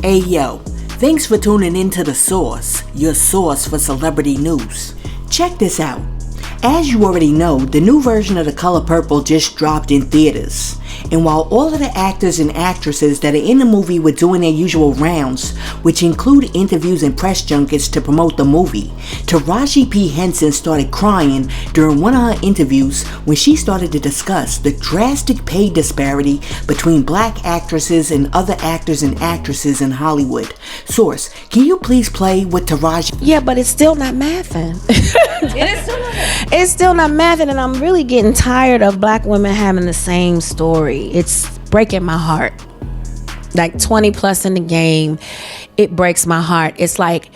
Hey yo, thanks for tuning in to The Source, your source for celebrity news. Check this out. As you already know, the new version of The Color Purple just dropped in theaters. And while all of the actors and actresses that are in the movie were doing their usual rounds, which include interviews and press junkets to promote the movie, Taraji P Henson started crying during one of her interviews when she started to discuss the drastic pay disparity between black actresses and other actors and actresses in Hollywood. Source, can you please play with Taraji? Yeah, but it's still not mathing. It's still not mathing, and I'm really getting tired of black women having the same story. It's breaking my heart. Like 20 plus in the game, it breaks my heart. It's like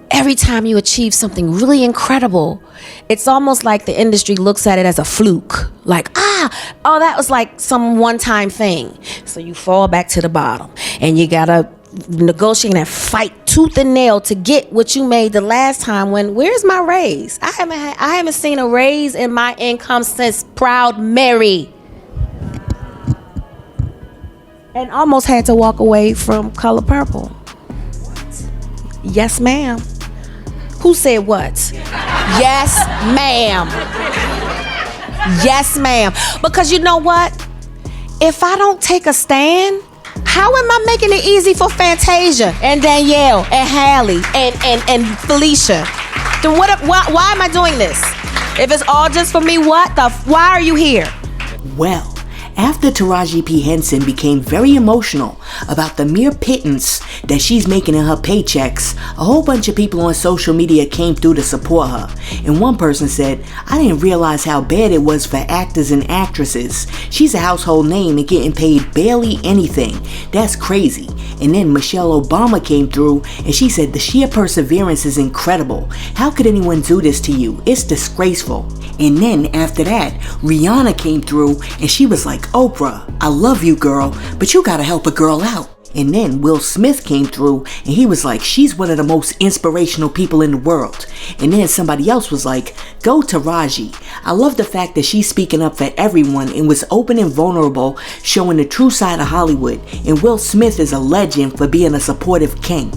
every time you achieve something really incredible, it's almost like the industry looks at it as a fluke. Like, that was like some one-time thing. So you fall back to the bottom, and you gotta negotiate and fight tooth and nail to get what you made the last time. Where's my raise? I haven't seen a raise in my income since Proud Mary, and almost had to walk away from Color Purple. Yes, ma'am. Who said what? Yes, ma'am. Yes, ma'am. Because you know what? If I don't take a stand, how am I making it easy for Fantasia and Danielle and Hallie and Felicia? Then why am I doing this? If it's all just for me, why are you here? Well, after Taraji P Henson became very emotional about the mere pittance that she's making in her paychecks, a whole bunch of people on social media came through to support her. And one person said, "I didn't realize how bad it was for actors and actresses. She's a household name and getting paid barely anything. That's crazy." And then Michelle Obama came through and she said, "The sheer perseverance is incredible. How could anyone do this to you? It's disgraceful." And then after that, Rihanna came through and she was like, "Oprah, I love you, girl, but you gotta help a girl out." And then Will Smith came through and he was like, "She's one of the most inspirational people in the world." And then somebody else was like, "Go Taraji. I love the fact that she's speaking up for everyone and was open and vulnerable, showing the true side of Hollywood. And Will Smith is a legend for being a supportive king."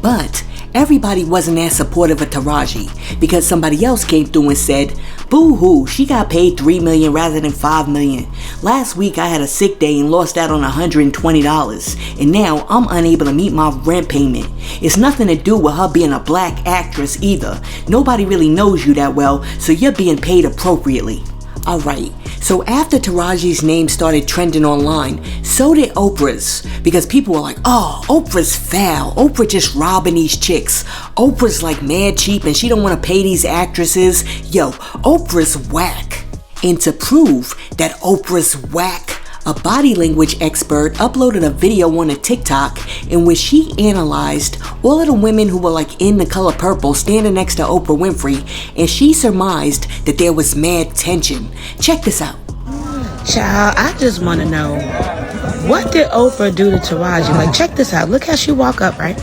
But everybody wasn't as supportive of Taraji because somebody else came through and said, "Boo-hoo, she got paid $3 million rather than $5 million. Last week I had a sick day and lost out on $120, and now I'm unable to meet my rent payment. It's nothing to do with her being a black actress either. Nobody really knows you that well, so you're being paid appropriately." Alright, so after Taraji's name started trending online, so did Oprah's, because people were like, "Oh, Oprah's foul. Oprah just robbing these chicks. Oprah's like mad cheap and she don't want to pay these actresses. Yo, Oprah's whack." And to prove that Oprah's whack, a body language expert uploaded a video on a TikTok in which she analyzed all of the women who were like in The Color Purple standing next to Oprah Winfrey, and she surmised that there was mad tension. Check this out. Child, I just want to know, what did Oprah do to Taraji? Like, check this out. Look how she walk up, right?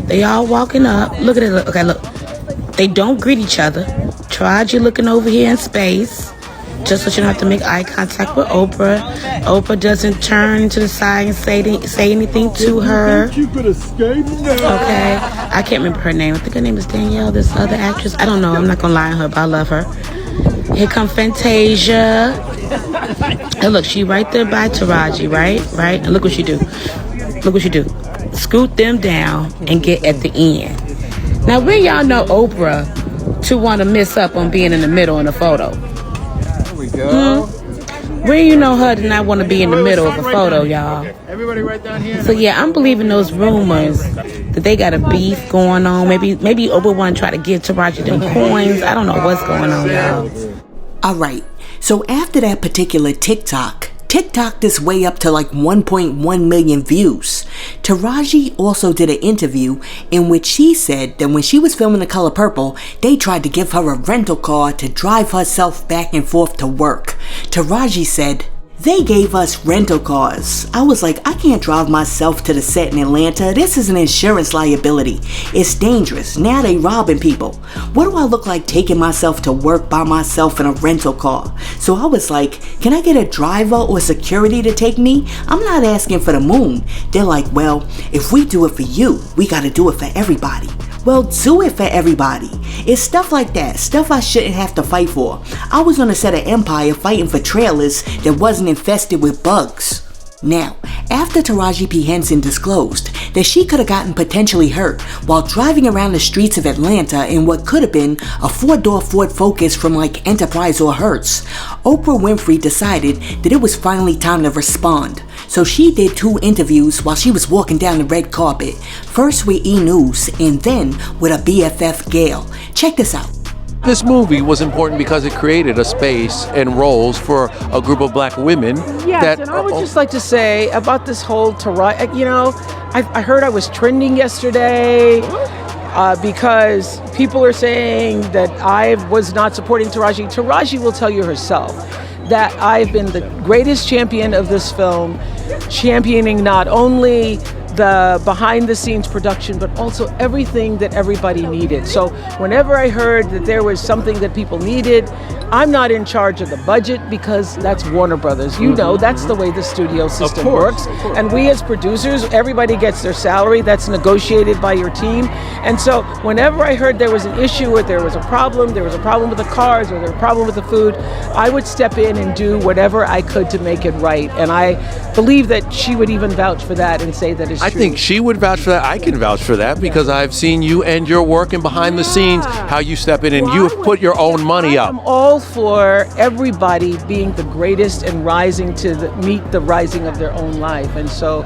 They all walking up. Look at it. Okay, look. They don't greet each other. Taraji looking over here in space, just so she don't have to make eye contact with Oprah. Oprah doesn't turn to the side and say anything to her. Okay, I can't remember her name. I think her name is Danielle, this other actress. I don't know. I'm not going to lie on her, but I love her. Here come Fantasia. And look, she right there by Taraji, right? And look what she do. Scoot them down and get at the end. Now, where y'all know Oprah to want to miss up on being in the middle in a photo? Where you know her to not want to be in the middle of a photo, y'all? Everybody right down here. So yeah, I'm believing those rumors that they got a beef going on. Maybe Oprah want to try to give Taraji them coins. I don't know what's going on, y'all. Alright, so after that particular TikTok this way up to like 1.1 million views. Taraji also did an interview in which she said that when she was filming The Color Purple, they tried to give her a rental car to drive herself back and forth to work. Taraji said, They gave us rental cars. I was like, I can't drive myself to the set in Atlanta. This is an insurance liability. It's dangerous. Now they robbing people. What do I look like taking myself to work by myself in a rental car? So I was like, can I get a driver or security to take me? I'm not asking for the moon. They're like, well, if we do it for you, we gotta do it for everybody. Well, do it for everybody. It's stuff like that, stuff I shouldn't have to fight for. I was on a set of Empire fighting for trailers that wasn't infested with bugs. Now, after Taraji P Henson disclosed that she could have gotten potentially hurt while driving around the streets of Atlanta in what could have been a 4-door Ford Focus from like Enterprise or Hertz, Oprah Winfrey decided that it was finally time to respond. So she did 2 interviews while she was walking down the red carpet, first with E! News and then with her BFF Gail. Check this out. This movie was important because it created a space and roles for a group of black women. Yes, and I would just like to say about this whole Taraji, you know, I heard I was trending yesterday because people are saying that I was not supporting Taraji. Taraji will tell you herself that I've been the greatest champion of this film, championing not only the behind the scenes production, but also everything that everybody needed. So whenever I heard that there was something that people needed, I'm not in charge of the budget because that's Warner Brothers. You know, that's the way the studio system works. And we as producers, everybody gets their salary. That's negotiated by your team. And so whenever I heard there was an issue or there was a problem with the cars or there was a problem with the food, I would step in and do whatever I could to make it right. And I believe that she would even vouch for that and say that it's true. I think she would vouch for that. I can vouch for that because I've seen you and your work and behind the scenes, how you step in and you have put your own money up. I'm all for everybody being the greatest and rising to meet the rising of their own life. And so,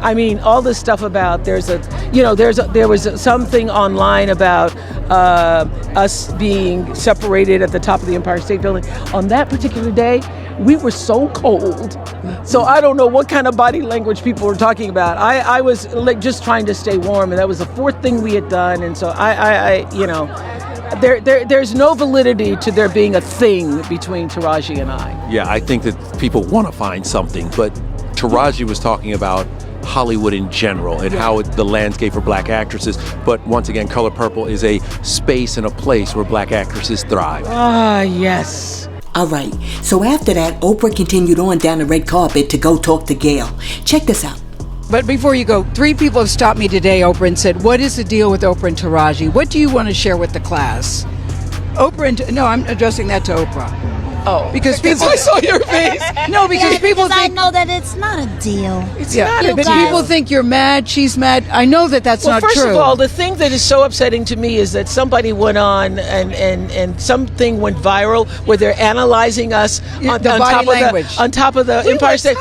I mean, all this stuff about there was something online about us being separated at the top of the Empire State Building. On that particular day, we were so cold. So I don't know what kind of body language people were talking about. I was like just trying to stay warm, and that was the 4th thing we had done. And so there's no validity to there being a thing between Taraji and I. Yeah, I think that people want to find something, but Taraji was talking about Hollywood in general and how the landscape for black actresses. But once again, Color Purple is a space and a place where black actresses thrive. Ah, yes. Alright, so after that, Oprah continued on down the red carpet to go talk to Gail. Check this out. But before you go, 3 people have stopped me today, Oprah, and said, what is the deal with Oprah and Taraji? What do you want to share with the class? No, I'm addressing that to Oprah. Oh, because people, I saw your face. No, because people think I know that it's not a deal. It's not a but deal. people think you're mad, she's mad. I know that that's not true. Well, first of all, the thing that is so upsetting to me is that somebody went on and something went viral where they're analyzing us on top of the Empire State.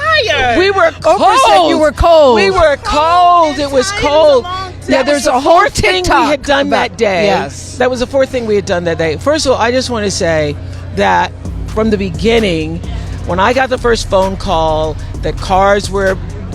We were cold. Oprah said you were cold. We were cold. It was cold. Yeah, there's a whole thing we TikTok had done that day. Yes, that was the 4th thing we had done that day. First of all, I just want to say that from the beginning, when I got the first phone call that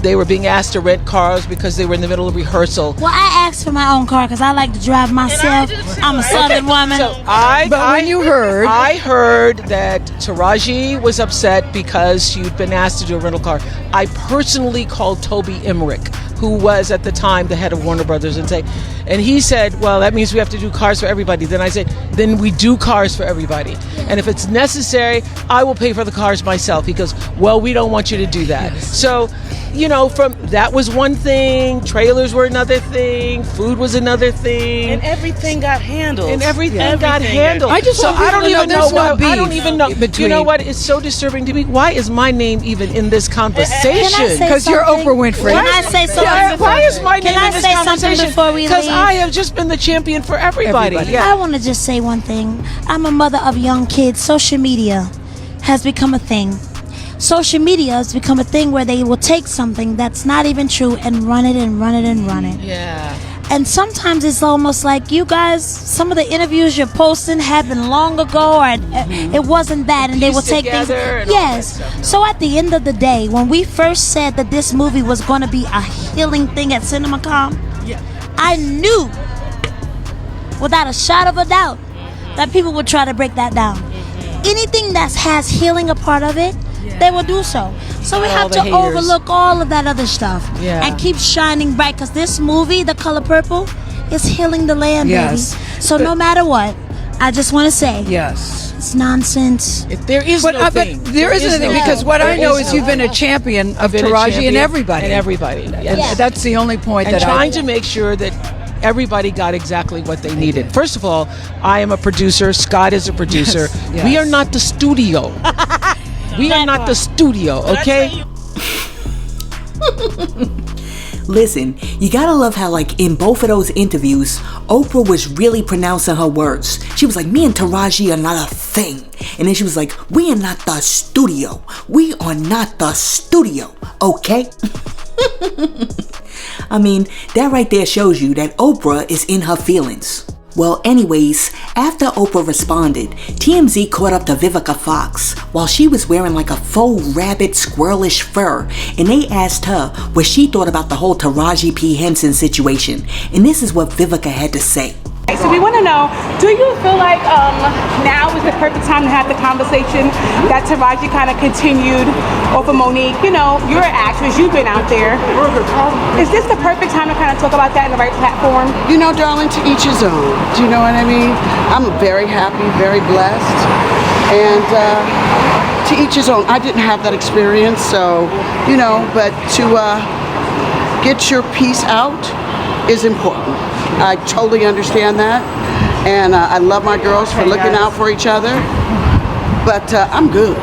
they were being asked to rent cars because they were in the middle of rehearsal. Well, I asked for my own car because I like to drive myself. I'm a Southern woman. So I heard that Taraji was upset because she'd been asked to do a rental car. I personally called Toby Emmerich, who was at the time the head of Warner Brothers, and he said, well, that means we have to do cars for everybody. Then I said, then we do cars for everybody. And if it's necessary, I will pay for the cars myself. He goes, well, we don't want you to do that. Yes. So, from that was one thing, trailers were another thing, food was another thing. And everything got handled. I don't even know. You know what? It's so disturbing to me. Why is my name even in this conversation? Because you're Oprah Winfrey. Can I say something? Why is my name in this conversation? Can I say something before we leave? Because I have just been the champion for everybody. Yeah. I want to just say one thing. I'm a mother of young kids. Social media has become a thing. Social media has become a thing where they will take something that's not even true and run it and run it and run it. Yeah. And sometimes it's almost like you guys, some of the interviews you're posting happened long ago, or it wasn't that, and they will take things. Yes. So at the end of the day, when we first said that this movie was going to be a healing thing at CinemaCon, I knew, without a shot of a doubt, that people would try to break that down. Anything that has healing a part of it, they will do so. So we All have the to haters. overlook all of that other stuff Yeah. and keep shining bright, because this movie, The Color Purple, is healing the land, Yes. baby. So no matter what, I just want to say, Yes. it's nonsense. If there is But, no but thing. there isn't anything, because what I know is you've been a champion champion of Taraji and everybody. And everybody. And Yeah. that's the only point And that trying to make sure that everybody got exactly what they needed. First of all, I am a producer. Scott is a producer. Yes. We are not the studio. We are not the studio, okay? Listen, you gotta love how, like, in both of those interviews, Oprah was really pronouncing her words. She was like, me and Taraji are not a thing. And then she was like, we are not the studio. We are not the studio, okay? I mean, that right there shows you that Oprah is in her feelings. Well, anyways, after Oprah responded, TMZ caught up to Vivica Fox while she was wearing like a faux rabbit squirrelish fur, and they asked her what she thought about the whole Taraji P Henson situation, and this is what Vivica had to say. So we want to know, do you feel like now is the perfect time to have the conversation that Taraji kind of continued over Monique? You know, you're an actress, you've been out there. Is this the perfect time to kind of talk about that in the right platform? You know, darling, to each his own. Do you know what I mean? I'm very happy, very blessed. And to each his own. I didn't have that experience, so, you know, but to get your piece out is important. I totally understand that. And I love my girls for looking out for each other. But I'm good.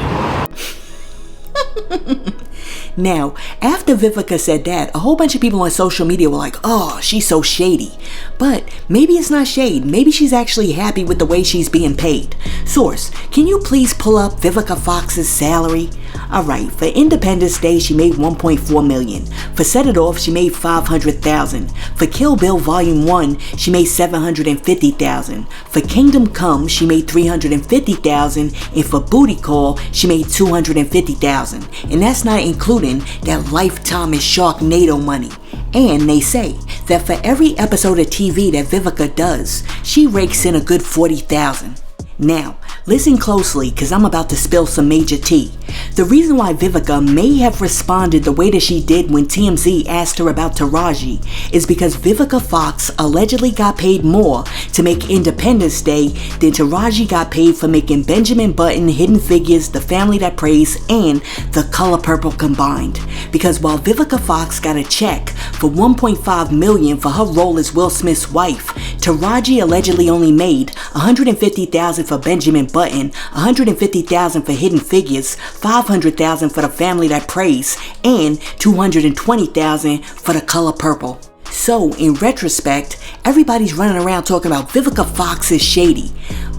Now, after Vivica said that, a whole bunch of people on social media were like, oh, she's so shady. But maybe it's not shade. Maybe she's actually happy with the way she's being paid. Source, can you please pull up Vivica Fox's salary? Alright, for Independence Day, she made $1.4 million. For Set It Off, she made $500,000. For Kill Bill Volume 1, she made $750,000. For Kingdom Come, she made $350,000. And for Booty Call, she made $250,000. And that's not including that Lifetime and Sharknado money. And they say that for every episode of TV that Vivica does, she rakes in a good $40,000. Now, listen closely, because I'm about to spill some major tea. The reason why Vivica may have responded the way that she did when TMZ asked her about Taraji is because Vivica Fox allegedly got paid more to make Independence Day than Taraji got paid for making Benjamin Button, Hidden Figures, The Family That Prays, and The Color Purple combined. Because while Vivica Fox got a check for $1.5 million for her role as Will Smith's wife, Taraji allegedly only made $150,000 for Benjamin Button, $150,000 for Hidden Figures, $500,000 for The Family That Prays, and $220,000 for The Color Purple. So, in retrospect, everybody's running around talking about Vivica Fox is shady.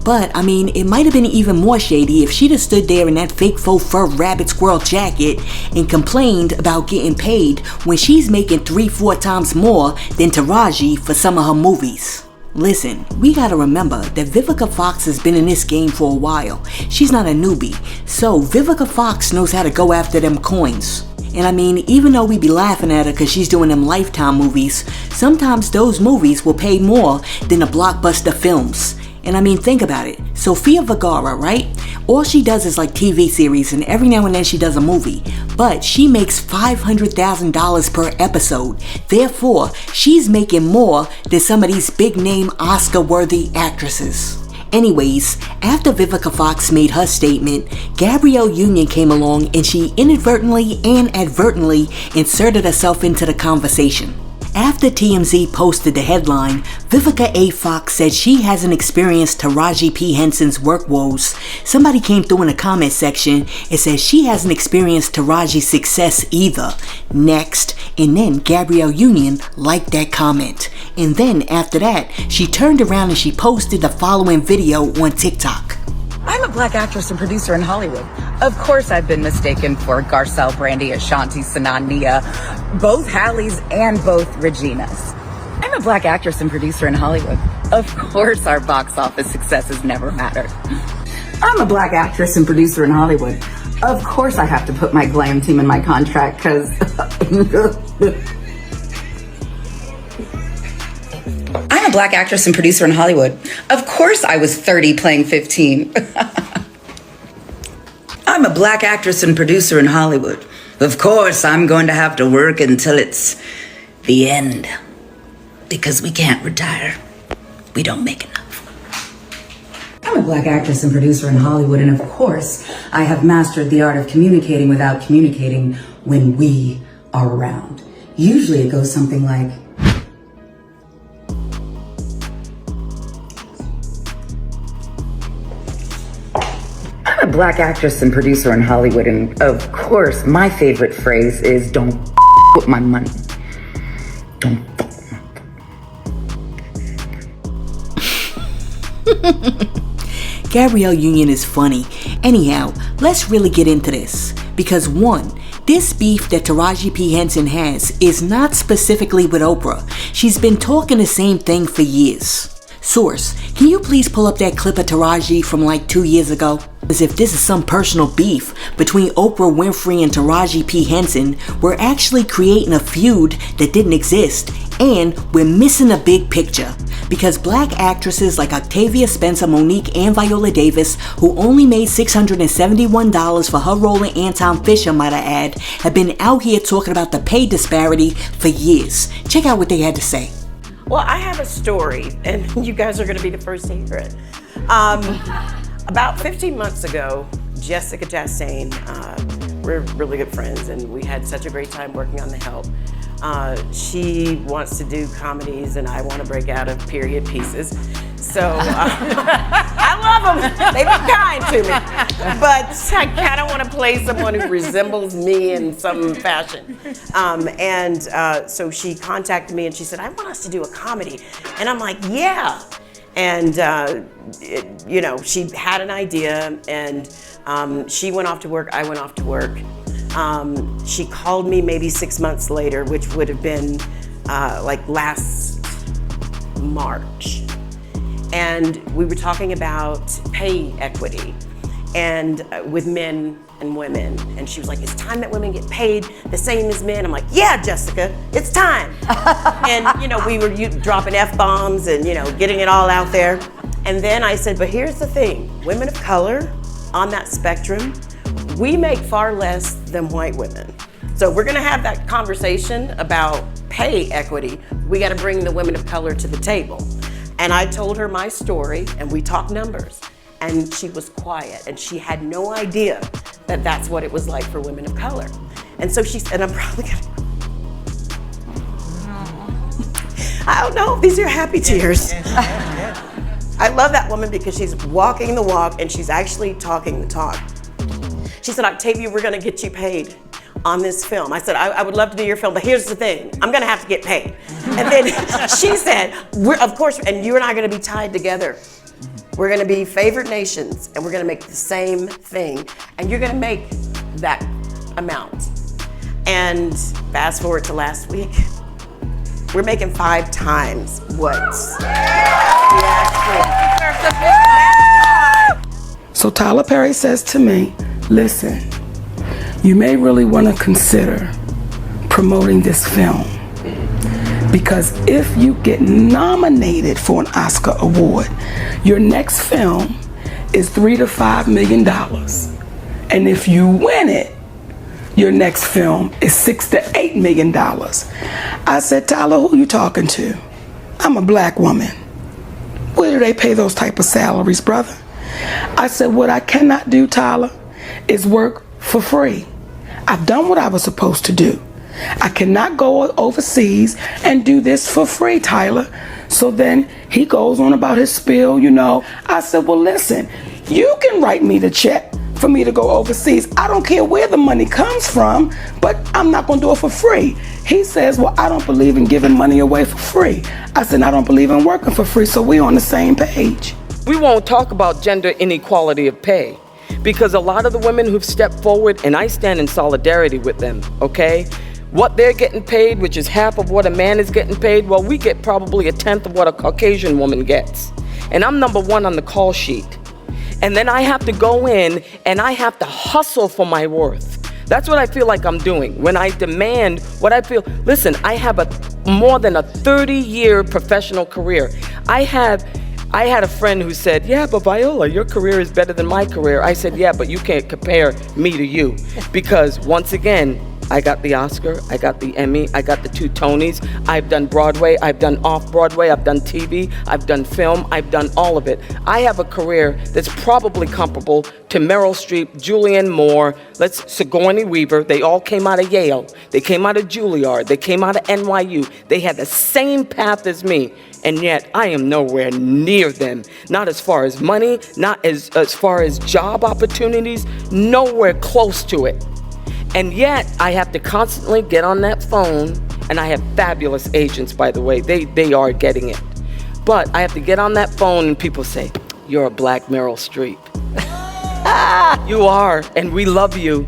But, I mean, it might have been even more shady if she'd have stood there in that fake faux fur rabbit squirrel jacket and complained about getting paid when she's making 3-4 times more than Taraji for some of her movies. Listen, we gotta remember that Vivica Fox has been in this game for a while. She's not a newbie, so Vivica Fox knows how to go after them coins. And I mean, even though we be laughing at her because she's doing them Lifetime movies, sometimes those movies will pay more than the blockbuster films. And I mean, think about it. Sofia Vergara, right? All she does is like TV series, and every now and then she does a movie. But she makes $500,000 per episode. Therefore, she's making more than some of these big name Oscar-worthy actresses. Anyways, after Vivica Fox made her statement, Gabrielle Union came along and she inadvertently and advertently inserted herself into the conversation. After TMZ posted the headline, Vivica A. Fox said she hasn't experienced Taraji P. Henson's work woes. Somebody came through in the comment section and said she hasn't experienced Taraji's success either. Next, and then Gabrielle Union liked that comment. And then after that, she turned around and she posted the following video on TikTok. I'm a black actress and producer in Hollywood. Of course I've been mistaken for Garcelle Brandy, Ashanti, Sanaa Nia, both Hallies and both Reginas. I'm a black actress and producer in Hollywood. Of course our box office successes never mattered. I'm a black actress and producer in Hollywood. Of course I have to put my glam team in my contract because... I'm a black actress and producer in Hollywood. Of course I was 30 playing 15. I'm a black actress and producer in Hollywood. Of course, I'm going to have to work until it's the end. Because we can't retire. We don't make enough. I'm a black actress and producer in Hollywood, and of course, I have mastered the art of communicating without communicating when we are around. Usually it goes something like, I'm a black actress and producer in Hollywood, and of course, my favorite phrase is, don't with my money. Don't Gabrielle Union is funny. Anyhow, let's really get into this. Because one, this beef that Taraji P Henson has is not specifically with Oprah. She's been talking the same thing for years. Source, can you please pull up that clip of Taraji from like 2 years ago? As if this is some personal beef between Oprah Winfrey and Taraji P Henson, we're actually creating a feud that didn't exist, and we're missing a big picture. Because black actresses like Octavia Spencer, Monique, and Viola Davis, who only made $671 for her role in Anton Fisher, might I add, have been out here talking about the pay disparity for years. Check out what they had to say. Well, I have a story, and you guys are going to be the first to hear it. About 15 months ago, Jessica Chastain, we're really good friends, and we had such a great time working on The Help. She wants to do comedies, and I want to break out of period pieces. So I love them. They've been kind to me. But I kind of want to play someone who resembles me in some fashion. So she contacted me and she said, I want us to do a comedy. And I'm like, yeah. And, she had an idea, and she went off to work, I went off to work. She called me maybe 6 months later, which would have been like last March. And we were talking about pay equity and with men and women. And she was like, it's time that women get paid the same as men. I'm like, yeah, Jessica, it's time. And, we were dropping F-bombs and, getting it all out there. And then I said, but here's the thing, women of color on that spectrum, we make far less than white women. So if we're gonna have that conversation about pay equity, we gotta bring the women of color to the table. And I told her my story, and we talked numbers, and she was quiet, and she had no idea that that's what it was like for women of color. And so she said, I'm probably gonna, I don't know, these are happy tears. I love that woman because she's walking the walk and she's actually talking the talk. She said, Octavia, we're gonna get you paid on this film. I said, I would love to do your film, but here's the thing, I'm gonna have to get paid. And then she said, of course, and you and I are gonna be tied together. We're gonna be favored nations, and we're gonna make the same thing, and you're gonna make that amount. And fast forward to last week, we're making 5 times what we asked for. So Tyler Perry says to me, listen, you may really want to consider promoting this film, because if you get nominated for an Oscar award, your next film is $3 to $5 million. And if you win it, your next film is $6 to $8 million. I said, Tyler, who you talking to? I'm a black woman. Where do they pay those type of salaries, brother? I said, what I cannot do, Tyler, is work for free. I've done what I was supposed to do. I cannot go overseas and do this for free, Tyler. So then he goes on about his spiel, I said, well, listen, you can write me the check for me to go overseas. I don't care where the money comes from, but I'm not gonna do it for free. He says, well, I don't believe in giving money away for free. I said, I don't believe in working for free, so we're on the same page. We won't talk about gender inequality of pay, because a lot of the women who've stepped forward, and I stand in solidarity with them, okay? What they're getting paid, which is half of what a man is getting paid, well, we get probably 1/10 of what a Caucasian woman gets. And I'm number 1 on the call sheet. And then I have to go in and I have to hustle for my worth. That's what I feel like I'm doing. When I demand what I feel, listen, I have more than a 30-year professional career. I had a friend who said, yeah, but Viola, your career is better than my career. I said, yeah, but you can't compare me to you. Because once again, I got the Oscar, I got the Emmy, I got the 2 Tonys. I've done Broadway, I've done off-Broadway, I've done TV, I've done film, I've done all of it. I have a career that's probably comparable to Meryl Streep, Julianne Moore, Sigourney Weaver. They all came out of Yale. They came out of Juilliard. They came out of NYU. They had the same path as me. And yet I am nowhere near them. Not as far as money, not as far as job opportunities, nowhere close to it. And yet I have to constantly get on that phone, and I have fabulous agents, by the way. They are getting it. But I have to get on that phone and people say, "You're a black Meryl Streep." You are, and we love you.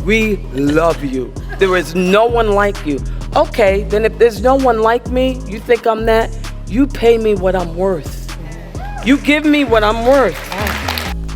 We love you. There is no one like you. Okay, then if there's no one like me, you think I'm that? You pay me what I'm worth. You give me what I'm worth.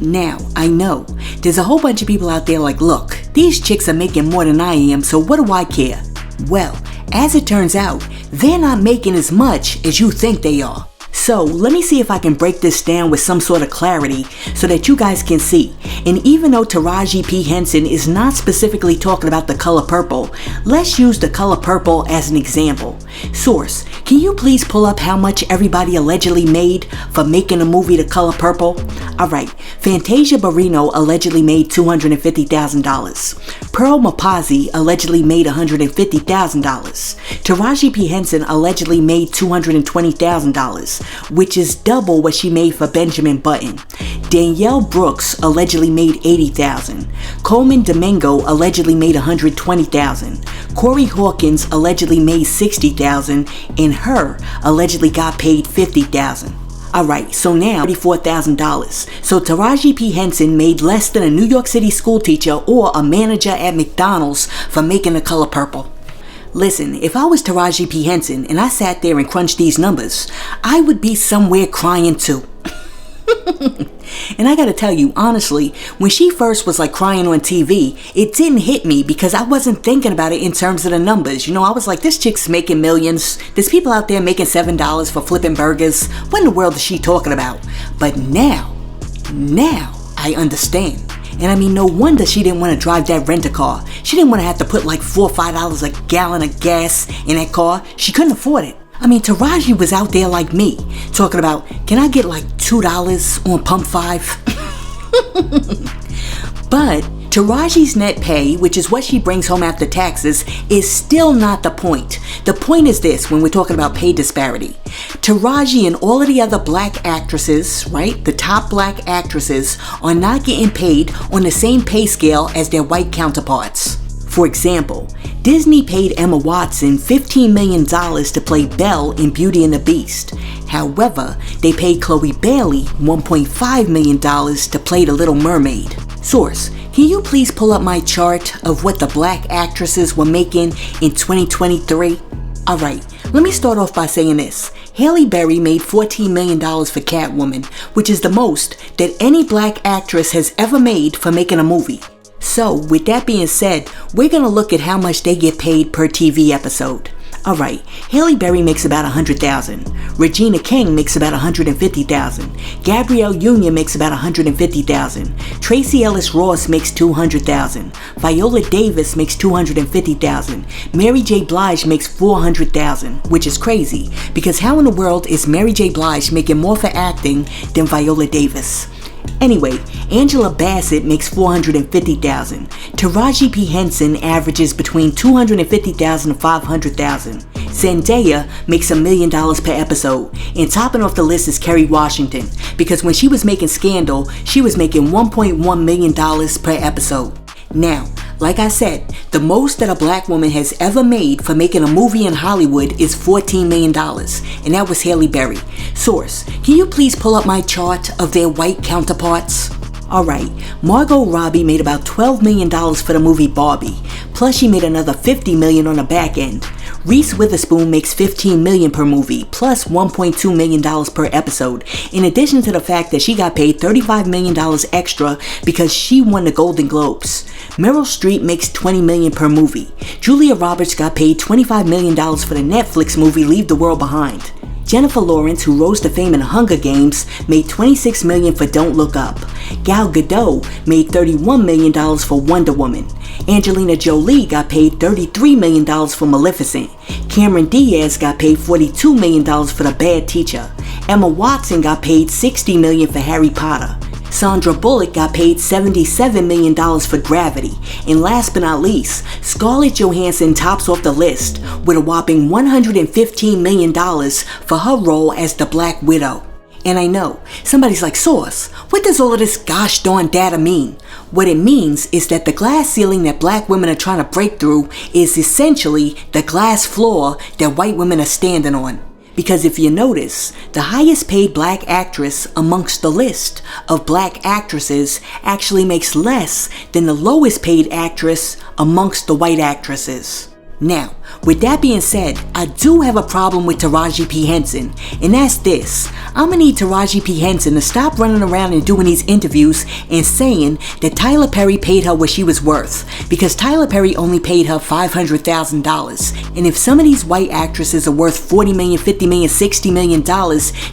Now, I know, there's a whole bunch of people out there like, look, these chicks are making more than I am, so what do I care? Well, as it turns out, they're not making as much as you think they are. So let me see if I can break this down with some sort of clarity so that you guys can see. And even though Taraji P Henson is not specifically talking about the color purple, let's use the color purple as an example. Source, can you please pull up how much everybody allegedly made for making a movie The Color Purple? Alright, Fantasia Barrino allegedly made $250,000. Pearl Mapazzi allegedly made $150,000. Taraji P Henson allegedly made $220,000, which is double what she made for Benjamin Button. Danielle Brooks allegedly made $80,000. Coleman Domingo allegedly made $120,000. Corey Hawkins allegedly made $60,000, and her allegedly got paid $50,000. Alright, so now $34,000. So Taraji P Henson made less than a New York City school teacher or a manager at McDonald's for making The Color Purple. Listen, if I was Taraji P Henson and I sat there and crunched these numbers, I would be somewhere crying too. And I gotta tell you, honestly, when she first was like crying on TV, it didn't hit me because I wasn't thinking about it in terms of the numbers. You know, I was like, this chick's making millions. There's people out there making $7 for flipping burgers. What in the world is she talking about? But now I understand. And I mean, no wonder she didn't want to drive that rent-a-car. She didn't want to have to put like $4 or $5 a gallon of gas in that car. She couldn't afford it. I mean, Taraji was out there like me, talking about, can I get like $2 on Pump 5? But Taraji's net pay, which is what she brings home after taxes, is still not the point. The point is this when we're talking about pay disparity. Taraji and all of the other black actresses, right, the top black actresses, are not getting paid on the same pay scale as their white counterparts. For example, Disney paid Emma Watson $15 million to play Belle in Beauty and the Beast. However, they paid Chloe Bailey $1.5 million to play The Little Mermaid. Source, can you please pull up my chart of what the black actresses were making in 2023? Alright, let me start off by saying this. Halle Berry made $14 million for Catwoman, which is the most that any black actress has ever made for making a movie. So, with that being said, we're going to look at how much they get paid per TV episode. Alright, Halle Berry makes about $100,000. Regina King makes about $150,000. Gabrielle Union makes about $150,000. Tracee Ellis Ross makes $200,000. Viola Davis makes $250,000. Mary J. Blige makes $400,000, which is crazy, because how in the world is Mary J. Blige making more for acting than Viola Davis? Anyway, Angela Bassett makes $450,000. Taraji P Henson averages between $250,000 and $500,000. Zendaya makes $1 million per episode. And topping off the list is Kerry Washington, because when she was making Scandal, she was making $1.1 million per episode. Now, like I said, the most that a black woman has ever made for making a movie in Hollywood is $14 million, and that was Halle Berry. Source, can you please pull up my chart of their white counterparts? Alright, Margot Robbie made about $12 million for the movie Barbie, plus she made another $50 million on the back end. Reese Witherspoon makes $15 million per movie, plus $1.2 million per episode, in addition to the fact that she got paid $35 million extra because she won the Golden Globes. Meryl Streep makes $20 million per movie. Julia Roberts got paid $25 million for the Netflix movie Leave the World Behind. Jennifer Lawrence, who rose to fame in Hunger Games, made $26 million for Don't Look Up. Gal Gadot made $31 million for Wonder Woman. Angelina Jolie got paid $33 million for Maleficent. Cameron Diaz got paid $42 million for The Bad Teacher. Emma Watson got paid $60 million for Harry Potter. Sandra Bullock got paid $77 million for Gravity. And last but not least, Scarlett Johansson tops off the list with a whopping $115 million for her role as the Black Widow. And I know, somebody's like, Source, what does all of this gosh darn data mean? What it means is that the glass ceiling that black women are trying to break through is essentially the glass floor that white women are standing on. Because if you notice, the highest paid black actress amongst the list of black actresses actually makes less than the lowest paid actress amongst the white actresses. Now, with that being said, I do have a problem with Taraji P Henson, and that's this. I'ma need Taraji P Henson to stop running around and doing these interviews and saying that Tyler Perry paid her what she was worth, because Tyler Perry only paid her $500,000. And if some of these white actresses are worth $40 million, $50 million, $60 million,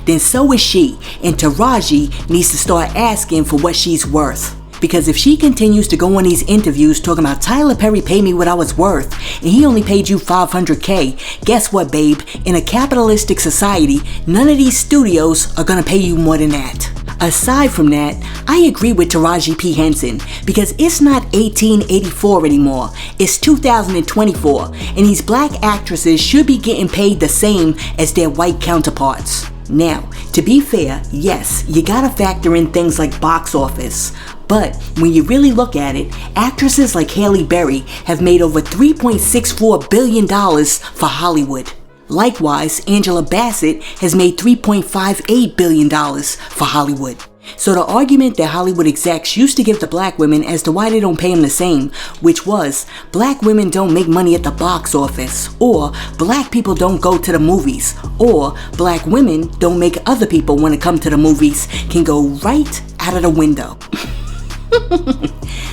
then so is she, and Taraji needs to start asking for what she's worth. Because if she continues to go on these interviews talking about Tyler Perry paid me what I was worth and he only paid you $500K, guess what, babe? In a capitalistic society, none of these studios are gonna pay you more than that. Aside from that, I agree with Taraji P Henson because it's not 1884 anymore, it's 2024, and these black actresses should be getting paid the same as their white counterparts. Now, to be fair, yes, you gotta factor in things like box office. But when you really look at it, actresses like Halle Berry have made over $3.64 billion for Hollywood. Likewise, Angela Bassett has made $3.58 billion for Hollywood. So the argument that Hollywood execs used to give to black women as to why they don't pay them the same, which was, black women don't make money at the box office, or black people don't go to the movies, or black women don't make other people want to come to the movies, can go right out of the window.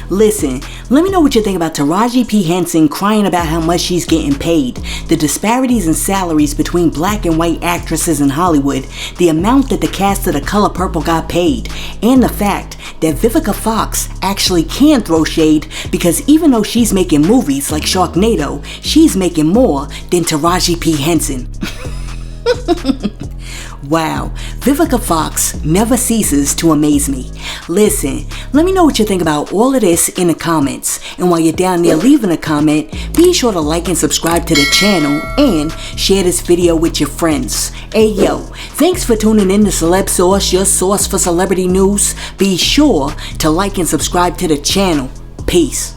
Listen, let me know what you think about Taraji P Henson crying about how much she's getting paid, the disparities in salaries between black and white actresses in Hollywood, the amount that the cast of The Color Purple got paid, and the fact that Vivica Fox actually can throw shade because even though she's making movies like Sharknado, she's making more than Taraji P Henson. Wow, Vivica Fox never ceases to amaze me. Listen, let me know what you think about all of this in the comments. And while you're down there leaving a comment, be sure to like and subscribe to the channel and share this video with your friends. Hey yo, thanks for tuning in to Celeb Source, your source for celebrity news. Be sure to like and subscribe to the channel. Peace.